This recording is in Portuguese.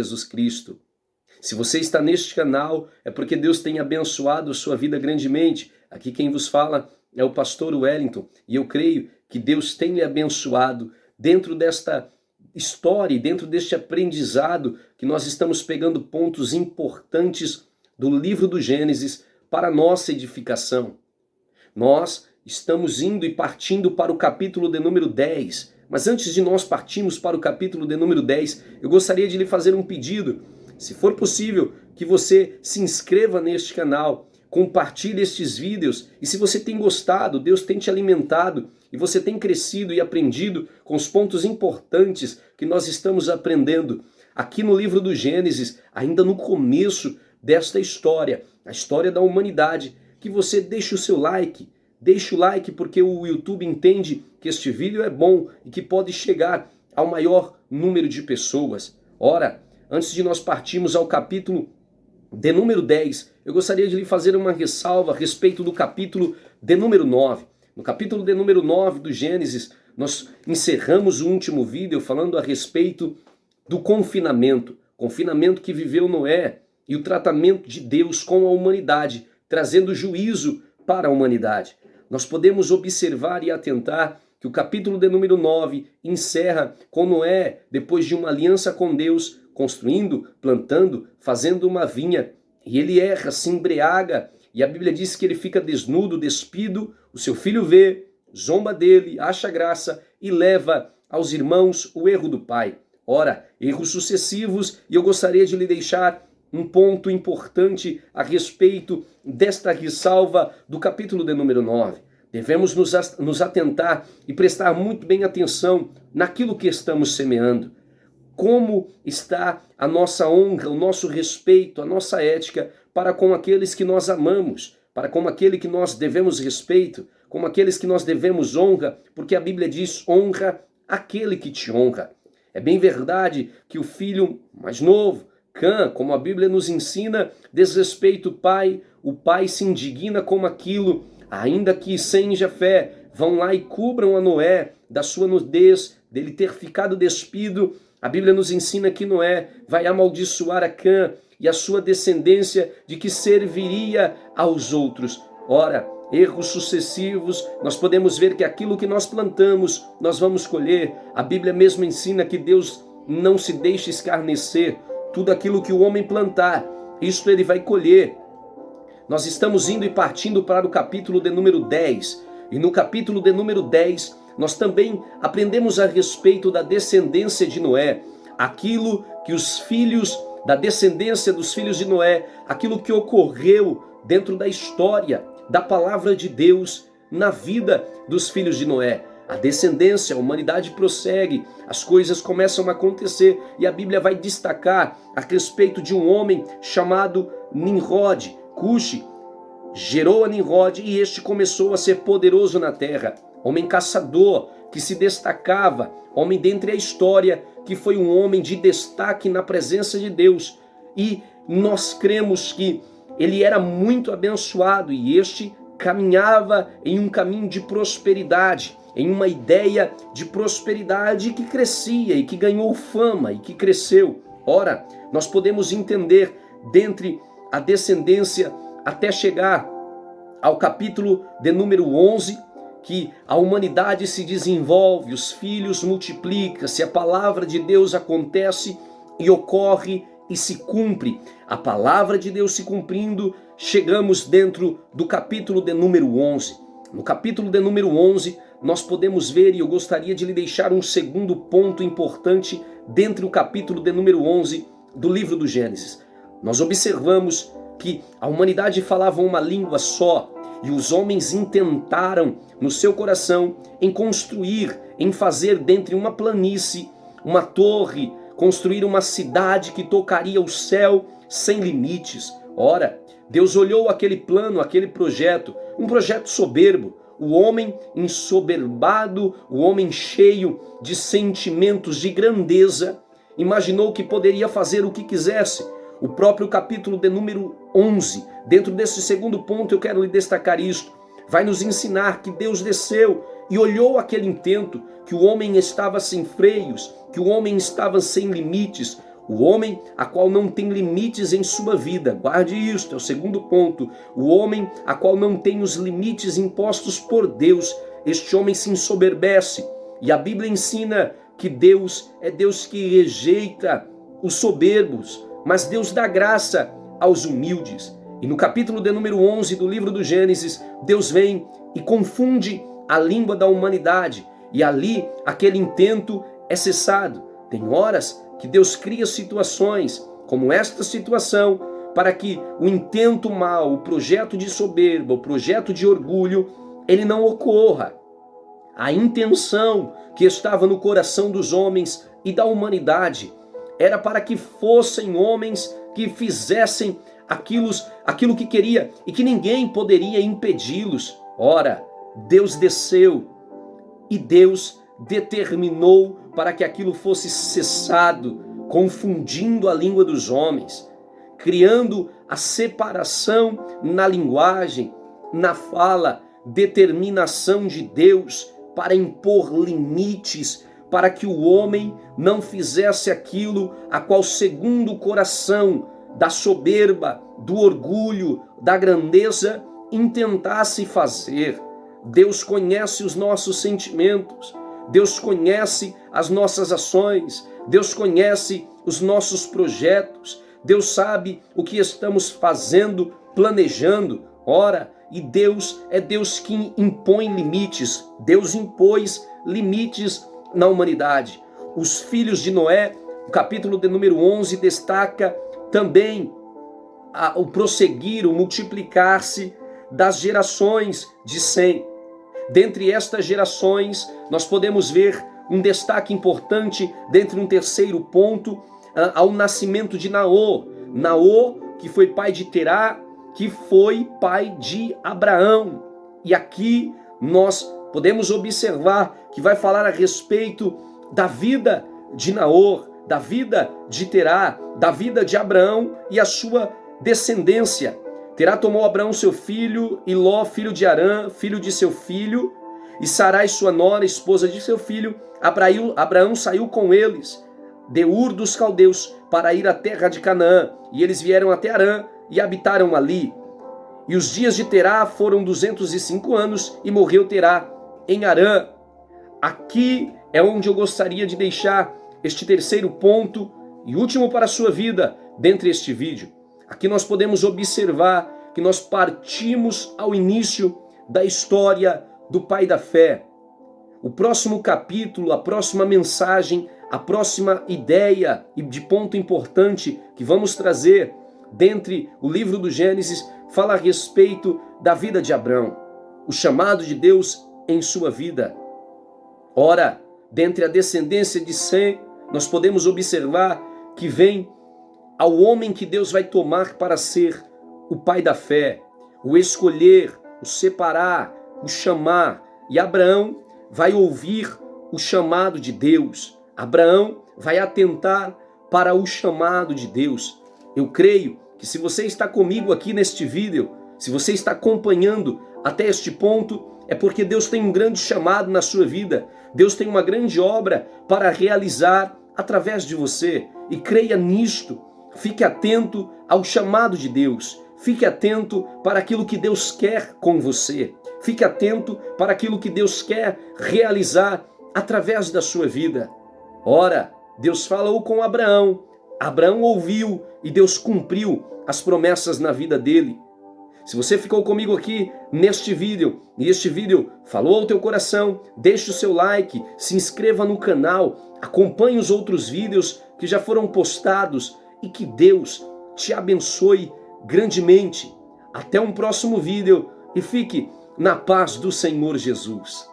Jesus Cristo. Se você está neste canal, é porque Deus tem abençoado a sua vida grandemente. Aqui quem vos fala é o pastor Wellington, e eu creio que Deus tem lhe abençoado dentro desta história, dentro deste aprendizado, que nós estamos pegando pontos importantes do livro do Gênesis para a nossa edificação. Nós estamos indo e partindo para o capítulo de número 10, mas antes de nós partirmos para o capítulo de número 10, eu gostaria de lhe fazer um pedido. Se for possível, que você se inscreva neste canal, compartilhe estes vídeos, e se você tem gostado, Deus tem te alimentado, e você tem crescido e aprendido com os pontos importantes que nós estamos aprendendo aqui no livro do Gênesis, ainda no começo desta história, a história da humanidade, que você deixe o seu like, deixe o like porque o YouTube entende que este vídeo é bom e que pode chegar ao maior número de pessoas. Ora, antes de nós partirmos ao capítulo de número 10, eu gostaria de lhe fazer uma ressalva a respeito do capítulo de número 9. No capítulo de número 9 do Gênesis, nós encerramos o último vídeo falando a respeito do confinamento que viveu Noé e o tratamento de Deus com a humanidade, trazendo juízo para a humanidade. Nós podemos observar e atentar que o capítulo de número 9 encerra com Noé, depois de uma aliança com Deus, construindo, plantando, fazendo uma vinha, e ele erra, se embriaga, e a Bíblia diz que ele fica desnudo, despido, o seu filho vê, zomba dele, acha graça e leva aos irmãos o erro do pai. Ora, erros sucessivos, e eu gostaria de lhe deixar um ponto importante a respeito desta ressalva do capítulo de número 9. Devemos nos atentar e prestar muito bem atenção naquilo que estamos semeando. Como está a nossa honra, o nosso respeito, a nossa ética para com aqueles que nós amamos, para com aquele que nós devemos respeito, com aqueles que nós devemos honra, porque a Bíblia diz: honra aquele que te honra. É bem verdade que o filho mais novo, Cã, como a Bíblia nos ensina, desrespeita o pai se indigna com aquilo, ainda que sem Jafé vão lá e cubram a Noé da sua nudez, dele ter ficado despido. A Bíblia nos ensina que Noé vai amaldiçoar a Cã e a sua descendência, de que serviria aos outros. Ora, erros sucessivos, nós podemos ver que aquilo que nós plantamos, nós vamos colher. A Bíblia mesmo ensina que Deus não se deixa escarnecer. Tudo aquilo que o homem plantar, isto ele vai colher. Nós estamos indo e partindo para o capítulo de número 10. E no capítulo de número 10, nós também aprendemos a respeito da descendência de Noé. Aquilo que os filhos da descendência dos filhos de Noé, aquilo que ocorreu dentro da história, da palavra de Deus, na vida dos filhos de Noé. A descendência, a humanidade prossegue, as coisas começam a acontecer e a Bíblia vai destacar a respeito de um homem chamado Nimrod. Cuxi gerou a Nimrod e este começou a ser poderoso na terra. Homem caçador que se destacava, homem dentre a história que foi um homem de destaque na presença de Deus. E nós cremos que ele era muito abençoado e este caminhava em um caminho de prosperidade, em uma ideia de prosperidade que crescia e que ganhou fama e que cresceu. Ora, nós podemos entender dentre a descendência até chegar ao capítulo de número 11, que a humanidade se desenvolve, os filhos multiplicam-se, a palavra de Deus acontece e ocorre e se cumpre. A palavra de Deus se cumprindo, chegamos dentro do capítulo de número 11. No capítulo de número 11, nós podemos ver, e eu gostaria de lhe deixar um segundo ponto importante dentro do capítulo de número 11 do livro do Gênesis. Nós observamos que a humanidade falava uma língua só, e os homens intentaram no seu coração em construir, em fazer dentre uma planície, uma torre, construir uma cidade que tocaria o céu sem limites. Ora, Deus olhou aquele plano, aquele projeto, um projeto soberbo, o homem ensoberbado, o homem cheio de sentimentos de grandeza, imaginou que poderia fazer o que quisesse. O próprio capítulo de número 11, dentro desse segundo ponto eu quero lhe destacar isto, vai nos ensinar que Deus desceu e olhou aquele intento, que o homem estava sem freios, que o homem estava sem limites, O homem a qual não tem limites em sua vida. Guarde isto, é o segundo ponto. O homem a qual não tem os limites impostos por Deus. Este homem se ensoberbece. E a Bíblia ensina que Deus é Deus que rejeita os soberbos, mas Deus dá graça aos humildes. E no capítulo de número 11 do livro do Gênesis, Deus vem e confunde a língua da humanidade. E ali aquele intento é cessado. Tem horas que Deus cria situações como esta situação para que o intento mal, o projeto de soberba, o projeto de orgulho, ele não ocorra. A intenção que estava no coração dos homens e da humanidade era para que fossem homens que fizessem aquilo que queria e que ninguém poderia impedi-los. Ora, Deus desceu e Deus determinou para que aquilo fosse cessado, confundindo a língua dos homens, criando a separação na linguagem, na fala, determinação de Deus para impor limites, para que o homem não fizesse aquilo a qual, segundo o coração da soberba, do orgulho, da grandeza, intentasse fazer. Deus conhece os nossos sentimentos, Deus conhece as nossas ações, Deus conhece os nossos projetos, Deus sabe o que estamos fazendo, planejando. Ora, e Deus é Deus que impõe limites. Deus impôs limites na humanidade. Os filhos de Noé, o capítulo de número 11 destaca também o prosseguir, o multiplicar-se das gerações de Sem. Dentre estas gerações, nós podemos ver um destaque importante, dentre um terceiro ponto, ao nascimento de Naor. Naor, que foi pai de Terá, que foi pai de Abraão. E aqui nós podemos observar que vai falar a respeito da vida de Naor, da vida de Terá, da vida de Abraão e a sua descendência. Terá tomou Abraão seu filho, e Ló, filho de Arã, filho de seu filho, e Sarai sua nora, esposa de seu filho. Abraão saiu com eles de Ur dos Caldeus para ir à terra de Canaã, e eles vieram até Arã e habitaram ali. E os dias de Terá foram 205 anos, e morreu Terá em Arã. Aqui é onde eu gostaria de deixar este terceiro ponto e último para a sua vida dentro deste vídeo. Aqui nós podemos observar que nós partimos ao início da história do pai da fé. O próximo capítulo, a próxima mensagem, a próxima ideia e de ponto importante que vamos trazer dentre o livro do Gênesis fala a respeito da vida de Abraão, o chamado de Deus em sua vida. Ora, dentre a descendência de Sem, nós podemos observar que vem ao homem que Deus vai tomar para ser o pai da fé, o escolher, o separar, o chamar. E Abraão vai ouvir o chamado de Deus. Abraão vai atentar para o chamado de Deus. Eu creio que se você está comigo aqui neste vídeo, se você está acompanhando até este ponto, é porque Deus tem um grande chamado na sua vida. Deus tem uma grande obra para realizar através de você. E creia nisto. Fique atento ao chamado de Deus. Fique atento para aquilo que Deus quer com você. Fique atento para aquilo que Deus quer realizar através da sua vida. Ora, Deus falou com Abraão. Abraão ouviu e Deus cumpriu as promessas na vida dele. Se você ficou comigo aqui neste vídeo, e este vídeo falou ao teu coração, deixe o seu like, se inscreva no canal, acompanhe os outros vídeos que já foram postados e que Deus te abençoe grandemente. Até um próximo vídeo e fique na paz do Senhor Jesus.